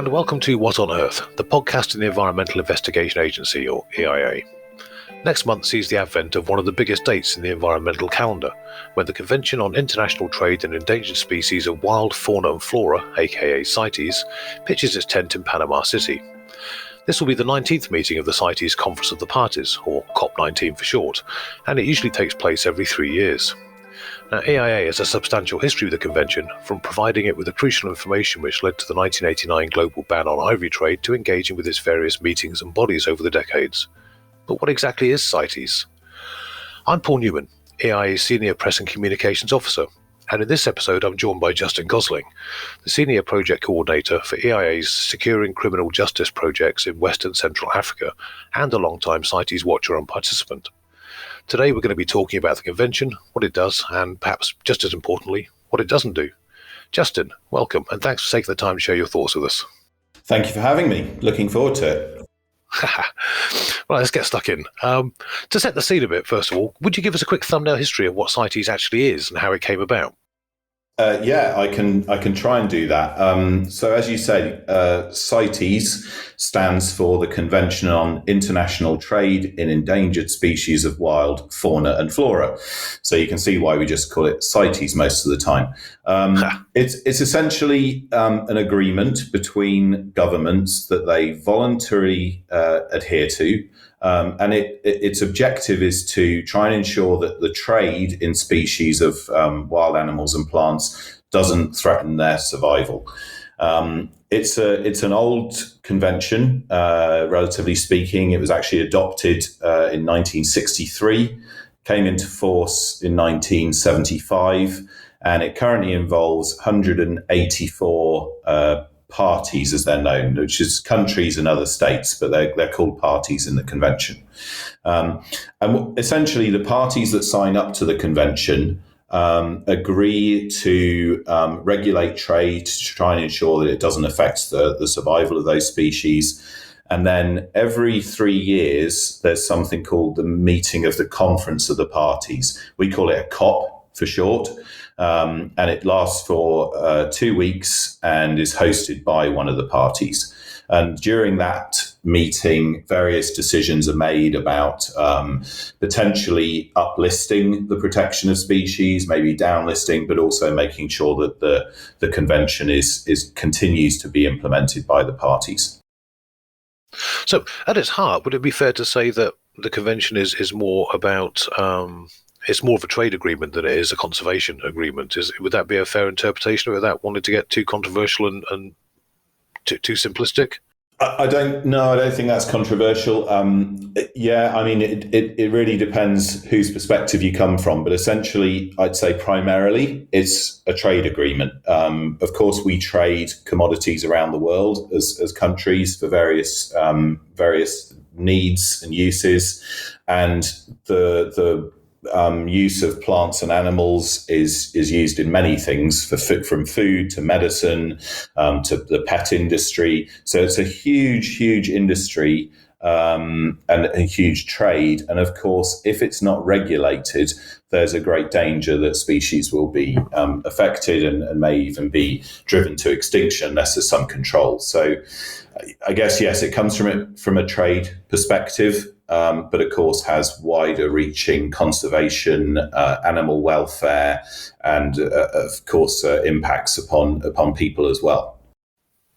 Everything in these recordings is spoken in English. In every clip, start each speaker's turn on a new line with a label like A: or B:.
A: and welcome to What on Earth, the podcast in the Environmental Investigation Agency, or EIA. Next month sees the advent of one of the biggest dates in the environmental calendar, when the Convention on International Trade in Endangered Species of Wild Fauna and Flora, aka CITES, pitches its tent in Panama City. This will be the 19th meeting of the CITES Conference of the Parties, or COP19 for short, and it usually takes place every 3 years. Now, EIA has a substantial history with the convention, from providing it with the crucial information which led to the 1989 global ban on ivory trade to engaging with its various meetings and bodies over the decades. But what exactly is CITES? I'm Paul Newman, EIA's Senior Press and Communications Officer, and in this episode I'm joined by Gosling, the Senior Project Coordinator for EIA's Securing Criminal Justice projects in West and Central Africa, and a long-time CITES watcher and participant. Today we're going to be talking about the convention, what it does, and perhaps just as importantly, what it doesn't do. Justin, welcome, and thanks for taking the time to share your thoughts with us.
B: Thank you for having me. Looking forward to it.
A: Well, let's get stuck in. To set the scene a bit, first of all, would you give us a quick thumbnail history of what CITES actually is and how it came about?
B: Yeah, I can try and do that. So as you say, CITES stands for the Convention on International Trade in Endangered Species of Wild Fauna and Flora. So you can see why we just call it CITES most of the time. It's essentially an agreement between governments that they voluntarily adhere to. And its objective is to try and ensure that the trade in species of wild animals and plants doesn't threaten their survival. It's an old convention, relatively speaking. It was actually adopted in 1963, came into force in 1975, and it currently involves 184 parties, as they're known, which is countries and other states, but they're called parties in the convention. And essentially, the parties that sign up to the convention agree to regulate trade to try and ensure that it doesn't affect the survival of those species. And then every 3 years, there's something called the meeting of the Conference of the Parties. We call it a COP for short. And it lasts for 2 weeks and is hosted by one of the parties. And during that meeting, various decisions are made about potentially uplisting the protection of species, maybe downlisting, but also making sure that the convention continues to be implemented by the parties.
A: So, at its heart, would it be fair to say that the convention is more about it's more of a trade agreement than it is a conservation agreement? Would that be a fair interpretation, or without wanting to get too controversial and too simplistic?
B: I don't think that's controversial. Yeah, I mean, it really depends whose perspective you come from. But essentially, I'd say primarily it's a trade agreement. Of course, we trade commodities around the world as countries for various needs and uses, and the use of plants and animals is used in many things, from food to medicine to the pet industry. So it's a huge industry and a huge trade. And of course, if it's not regulated, there's a great danger that species will be affected and may even be driven to extinction unless there's some control. So I guess, yes, it comes from a trade perspective. But of course has wider reaching conservation, animal welfare, and of course impacts upon people as well.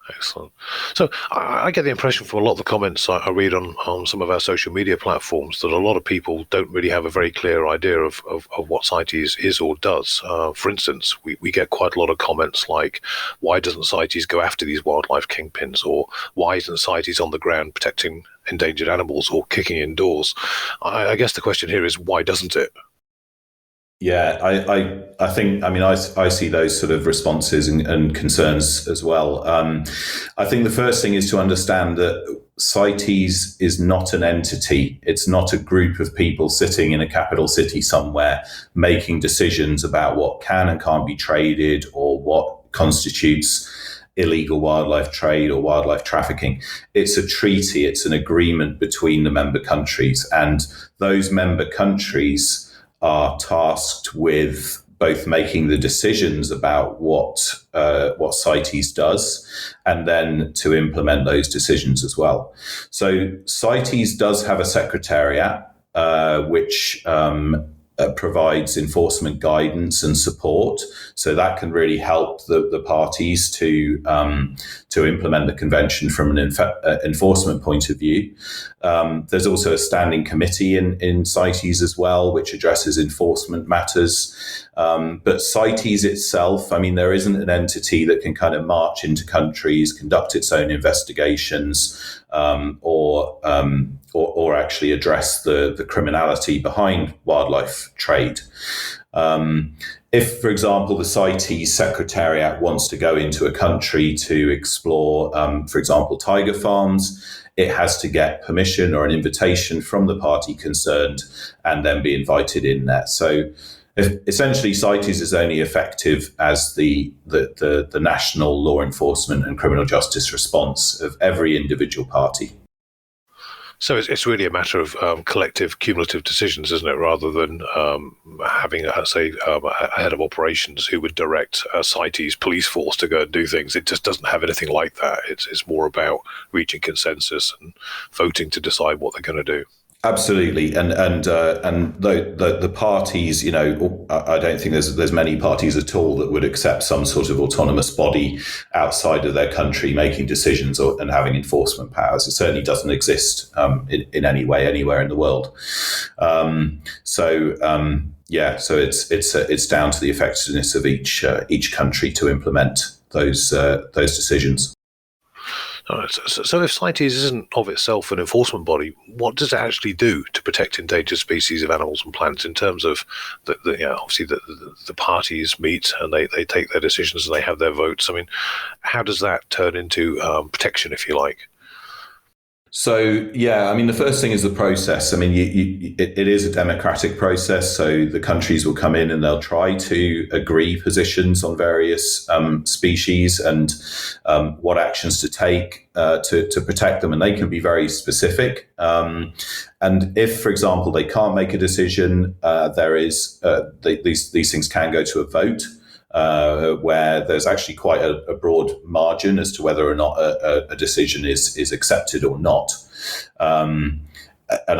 A: Excellent. So I get the impression from a lot of the comments I read on some of our social media platforms that a lot of people don't really have a very clear idea of what CITES is or does. For instance, we get quite a lot of comments like, why doesn't CITES go after these wildlife kingpins? Or why isn't CITES on the ground protecting endangered animals or kicking indoors? I guess the question here is, why doesn't it?
B: Yeah, I think, I mean, I see those sort of responses and concerns as well. I think the first thing is to understand that CITES is not an entity. It's not a group of people sitting in a capital city somewhere making decisions about what can and can't be traded or what constitutes illegal wildlife trade or wildlife trafficking. It's a treaty. It's an agreement between the member countries, and those member countries are tasked with both making the decisions about what CITES does, and then to implement those decisions as well. So CITES does have a secretariat which provides enforcement guidance and support. So that can really help the parties to implement the convention from an enforcement point of view. There's also a standing committee in CITES as well, which addresses enforcement matters. But CITES itself, I mean, there isn't an entity that can kind of march into countries, conduct its own investigations, or actually address the criminality behind wildlife trade. If, for example, the CITES Secretariat wants to go into a country to explore, for example, tiger farms, it has to get permission or an invitation from the party concerned and then be invited in there. So essentially, CITES is only effective as the national law enforcement and criminal justice response of every individual party.
A: So it's really a matter of collective, cumulative decisions, isn't it? Rather than having, a head of operations who would direct a CITES police force to go and do things. It just doesn't have anything like that. It's more about reaching consensus and voting to decide what they're going to do.
B: Absolutely, and the parties, you know, I don't think there's many parties at all that would accept some sort of autonomous body outside of their country making decisions and having enforcement powers. It certainly doesn't exist in any way anywhere in the world. So it's down to the effectiveness of each country to implement those decisions.
A: So if CITES isn't of itself an enforcement body, what does it actually do to protect endangered species of animals and plants in terms of obviously the parties meet and they take their decisions and they have their votes? I mean, how does that turn into protection, if you like?
B: So, I mean, the first thing is the process. I mean, it is a democratic process. So the countries will come in and they'll try to agree positions on various species and what actions to take to protect them. And they can be very specific. And if, for example, they can't make a decision, these things can go to a vote. Where there's actually quite a broad margin as to whether or not a decision is accepted or not. And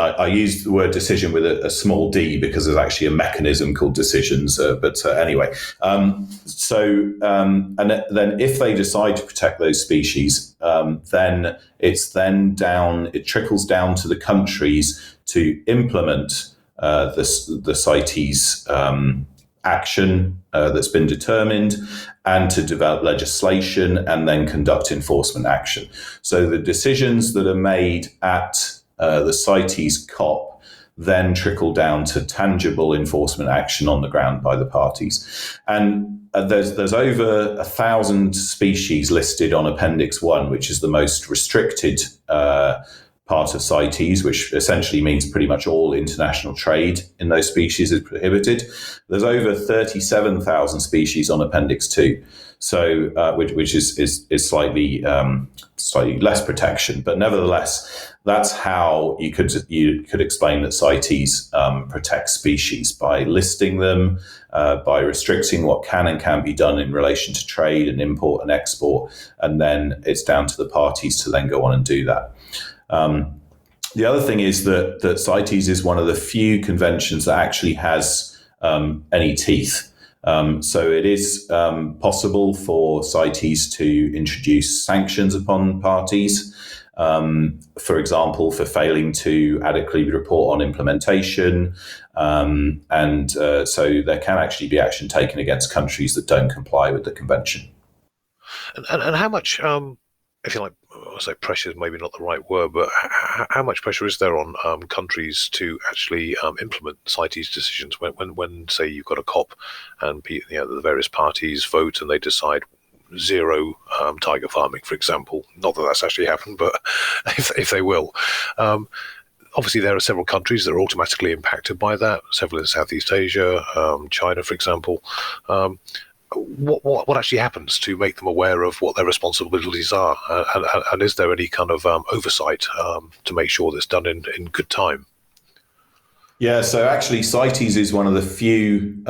B: I use the word decision with a small d because there's actually a mechanism called decisions. But anyway, and then if they decide to protect those species, then it trickles down to the countries to implement the CITES action that's been determined and to develop legislation and then conduct enforcement action. So the decisions that are made at the CITES COP then trickle down to tangible enforcement action on the ground by the parties. And there's over 1,000 species listed on Appendix 1, which is the most restricted part of CITES, which essentially means pretty much all international trade in those species is prohibited. There's over 37,000 species on Appendix 2, so which is slightly less protection, but nevertheless, that's how you could explain that CITES protects species by listing them, by restricting what can and can't be done in relation to trade and import and export, and then it's down to the parties to then go on and do that. The other thing is that CITES is one of the few conventions that actually has any teeth. So it is possible for CITES to introduce sanctions upon parties, for example, for failing to adequately report on implementation. So there can actually be action taken against countries that don't comply with the convention.
A: And how much, if you like, I say pressure is maybe not the right word, but how much pressure is there on countries to actually implement CITES decisions when say you've got a COP and the various parties vote and they decide zero tiger farming, for example? Not that that's actually happened, but if they will. Obviously, there are several countries that are automatically impacted by that, several in Southeast Asia, China, for example. What actually happens to make them aware of what their responsibilities are, and is there any kind of oversight to make sure that's done in good time?
B: Yeah, so actually CITES is one of the few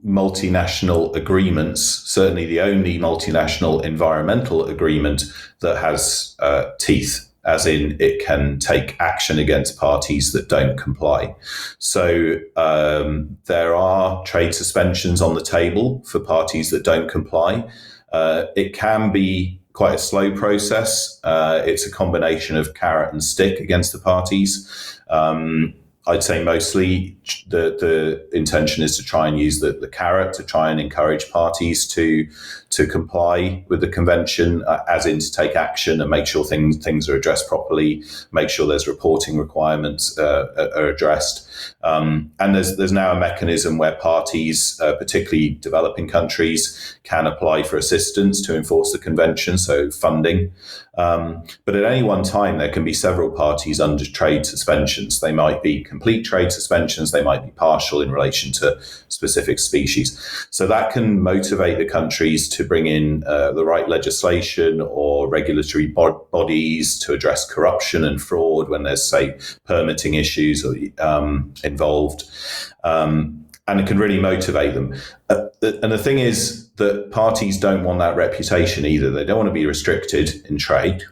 B: multinational agreements, certainly the only multinational environmental agreement that has teeth, as in it can take action against parties that don't comply. So there are trade suspensions on the table for parties that don't comply. It can be quite a slow process. It's a combination of carrot and stick against the parties. I'd say mostly the intention is to try and use the carrot to try and encourage parties to comply with the convention, as in to take action and make sure things are addressed properly, make sure there's reporting requirements are addressed. And there's now a mechanism where parties, particularly developing countries, can apply for assistance to enforce the convention, so funding. But at any one time, there can be several parties under trade suspensions. They might be complete trade suspensions, they might be partial in relation to specific species. So that can motivate the countries to bring in the right legislation or regulatory bodies to address corruption and fraud when there's, say, permitting issues involved. And it can really motivate them. And the thing is that parties don't want that reputation either. They don't want to be restricted in trade.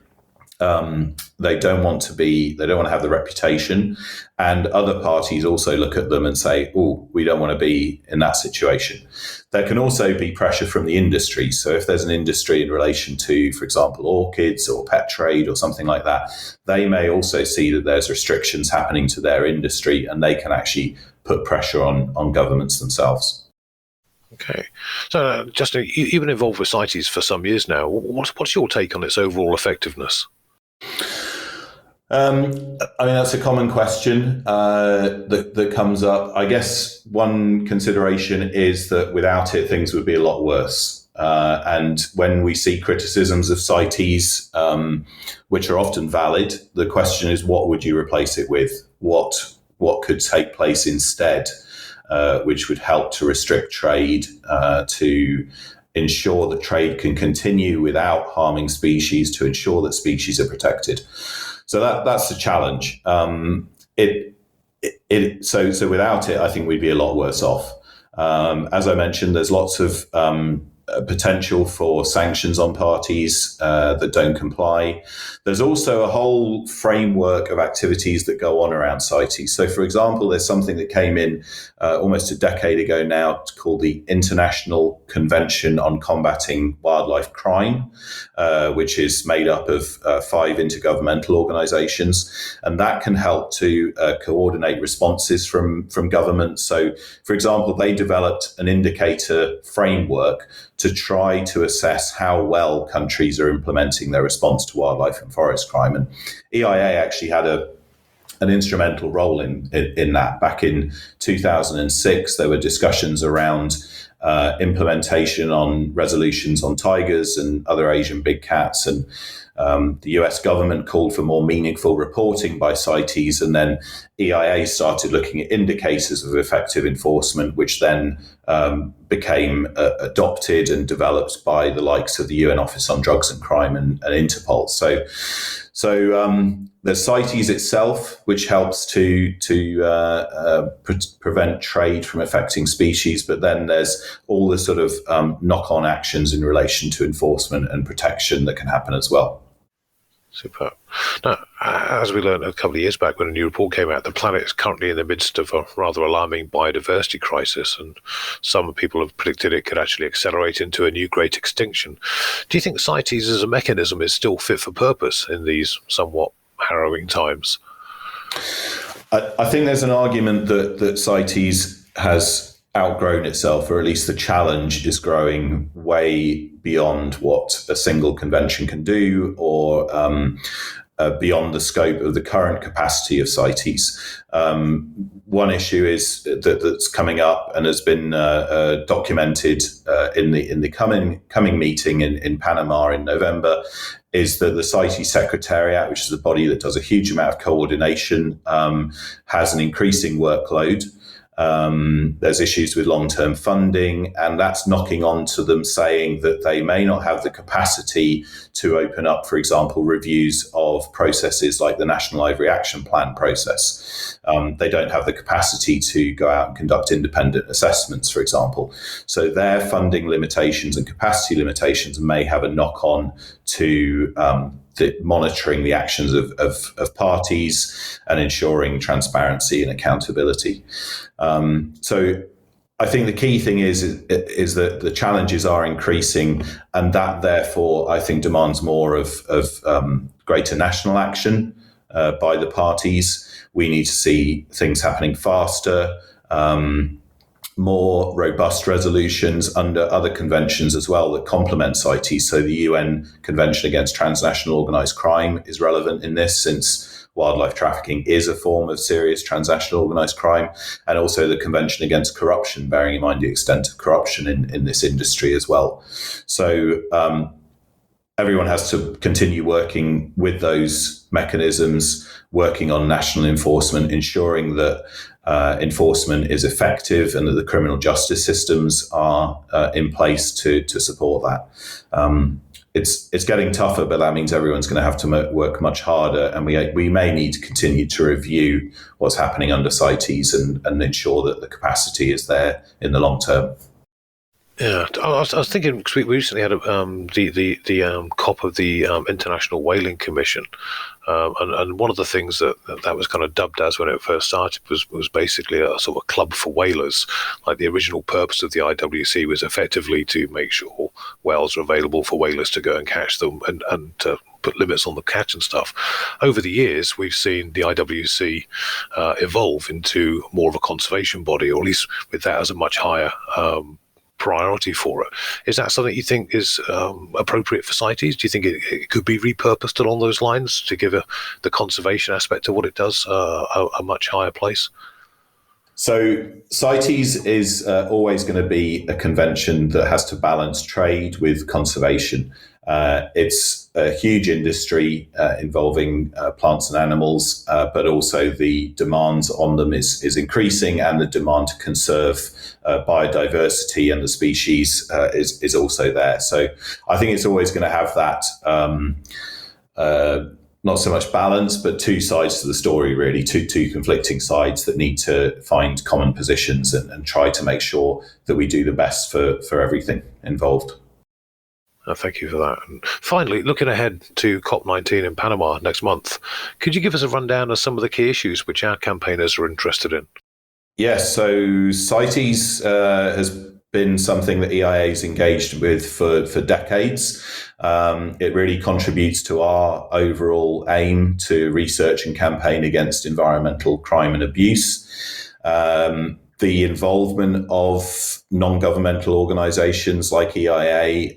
B: They don't want to have the reputation. And other parties also look at them and say, oh, we don't want to be in that situation. There can also be pressure from the industry. So if there's an industry in relation to, for example, orchids or pet trade or something like that, they may also see that there's restrictions happening to their industry, and they can actually put pressure on governments themselves.
A: Okay. So, Justin, you've been involved with CITES for some years now. What's your take on its overall effectiveness?
B: I mean, that's a common question that comes up. I guess one consideration is that without it, things would be a lot worse. And when we see criticisms of CITES, which are often valid, the question is, what would you replace it with? What could take place instead, which would help to restrict trade, to ensure that trade can continue without harming species, to ensure that species are protected. So that's the challenge. So without it, I think we'd be a lot worse off. As I mentioned, there's lots of potential for sanctions on parties that don't comply. There's also a whole framework of activities that go on around CITES. So, for example, there's something that came in almost a decade ago now called the International Convention on Combating Wildlife Crime, which is made up of 5 intergovernmental organizations. And that can help to coordinate responses from governments. So, for example, they developed an indicator framework to try to assess how well countries are implementing their response to wildlife and forest crime. And EIA actually had an instrumental role in that. Back in 2006, there were discussions around implementation on resolutions on tigers and other Asian big cats. And the US government called for more meaningful reporting by CITES, and then EIA started looking at indicators of effective enforcement, which then became adopted and developed by the likes of the UN Office on Drugs and Crime and Interpol. So there's CITES itself, which helps to prevent trade from affecting species, but then there's all the sort of knock-on actions in relation to enforcement and protection that can happen as well.
A: Superb. Now, as we learned a couple of years back when a new report came out, the planet is currently in the midst of a rather alarming biodiversity crisis, and some people have predicted it could actually accelerate into a new great extinction. Do you think CITES as a mechanism is still fit for purpose in these somewhat harrowing times?
B: I think there's an argument that CITES has outgrown itself, or at least the challenge is growing way beyond what a single convention can do, or beyond the scope of the current capacity of CITES. One issue is that's coming up and has been documented in the coming meeting in Panama in November, is that the CITES Secretariat, which is a body that does a huge amount of coordination, has an increasing workload. There's issues with long-term funding, and that's knocking on to them saying that they may not have the capacity to open up, for example, reviews of processes like the National Ivory Action Plan process. They don't have the capacity to go out and conduct independent assessments, for example. So their funding limitations and capacity limitations may have a knock-on to monitoring the actions of parties and ensuring transparency and accountability. So I think the key thing is that the challenges are increasing, and that therefore I think demands more of greater national action by the parties. We need to see things happening faster, more robust resolutions under other conventions as well that complement CITES. So the UN Convention Against Transnational Organised Crime is relevant in this, since wildlife trafficking is a form of serious transnational organised crime, and also the Convention Against Corruption, bearing in mind the extent of corruption in this industry as well. So everyone has to continue working with those mechanisms, working on national enforcement, ensuring that enforcement is effective and that the criminal justice systems are in place to support that. It's getting tougher, but that means everyone's going to have to work much harder, and we may need to continue to review what's happening under CITES and ensure that the capacity is there in the long term.
A: Yeah, I was thinking, because we recently had the COP of the International Whaling Commission, and one of the things that was kind of dubbed as when it first started was basically a sort of a club for whalers. Like, the original purpose of the IWC was effectively to make sure whales are available for whalers to go and catch them, and to put limits on the catch and stuff. Over the years, we've seen the IWC evolve into more of a conservation body, or at least with that as a much higher priority for it. Is that something you think is appropriate for CITES? Do you think it could be repurposed along those lines to give the conservation aspect of what it does a much higher place?
B: So CITES is always going to be a convention that has to balance trade with conservation. It's a huge industry involving plants and animals, but also the demands on them is increasing, and the demand to conserve biodiversity and the species is also there. So I think it's always going to have that not so much balance, but two sides to the story, really, two conflicting sides that need to find common positions and try to make sure that we do the best for everything involved.
A: Thank you for that. And finally, looking ahead to COP19 in Panama next month, could you give us a rundown of some of the key issues which our campaigners are interested in?
B: Yes, so CITES has been something that EIA is engaged with for decades. It really contributes to our overall aim to research and campaign against environmental crime and abuse. The involvement of non-governmental organisations like EIA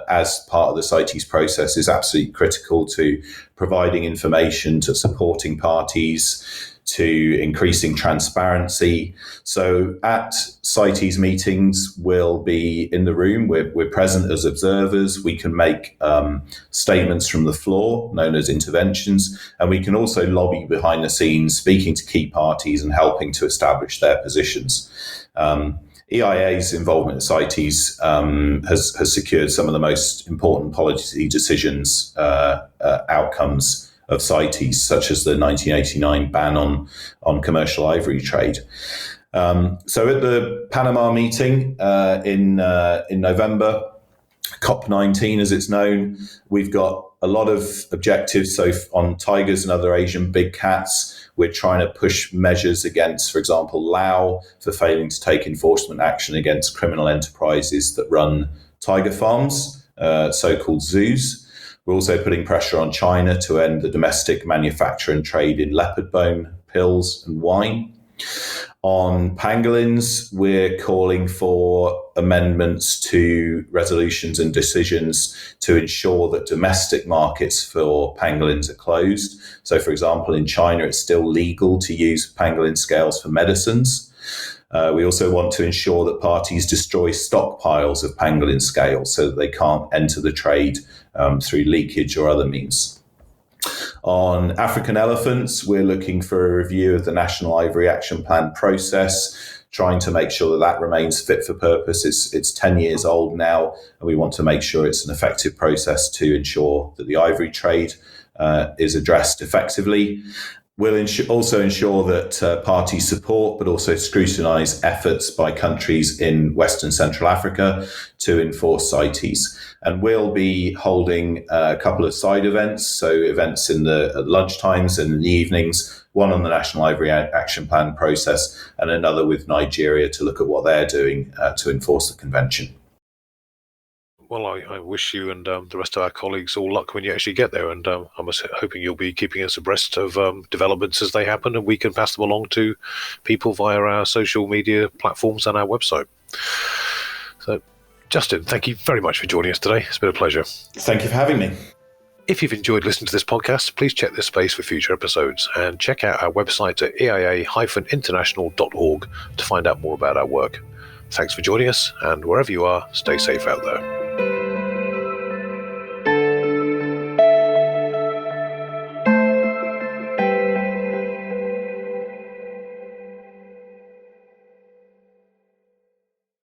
B: as part of the CITES process is absolutely critical to providing information, to supporting parties, to increasing transparency. So at CITES meetings, we'll be in the room. We're present as observers. We can make statements from the floor, known as interventions, and we can also lobby behind the scenes, speaking to key parties and helping to establish their positions. EIA's involvement at CITES has secured some of the most important policy decisions, outcomes of CITES, such as the 1989 ban on commercial ivory trade. So at the Panama meeting in November, COP19 as it's known, we've got a lot of objectives. So on tigers and other Asian big cats, we're trying to push measures against, for example, Laos for failing to take enforcement action against criminal enterprises that run tiger farms, so-called zoos. We're also putting pressure on China to end the domestic manufacture and trade in leopard bone, pills and wine. On pangolins, we're calling for amendments to resolutions and decisions to ensure that domestic markets for pangolins are closed. So, for example, in China, it's still legal to use pangolin scales for medicines. We also want to ensure that parties destroy stockpiles of pangolin scales so that they can't enter the trade through leakage or other means. On African elephants, we're looking for a review of the National Ivory Action Plan process, trying to make sure that that remains fit for purpose. It's 10 years old now, and we want to make sure it's an effective process to ensure that the ivory trade is addressed effectively. We'll also ensure that parties support but also scrutinise efforts by countries in West and Central Africa to enforce CITES. And we'll be holding a couple of side events, so events at lunchtimes and in the evenings, one on the National Ivory Action Plan process and another with Nigeria to look at what they're doing to enforce the convention.
A: Well, I wish you and the rest of our colleagues all luck when you actually get there, and I'm hoping you'll be keeping us abreast of developments as they happen, and we can pass them along to people via our social media platforms and our website. So, Justin, thank you very much for joining us today. It's been a pleasure.
B: Thank you for having me.
A: If you've enjoyed listening to this podcast, please check this space for future episodes and check out our website at eia-international.org to find out more about our work. Thanks for joining us, and wherever you are, stay safe out there.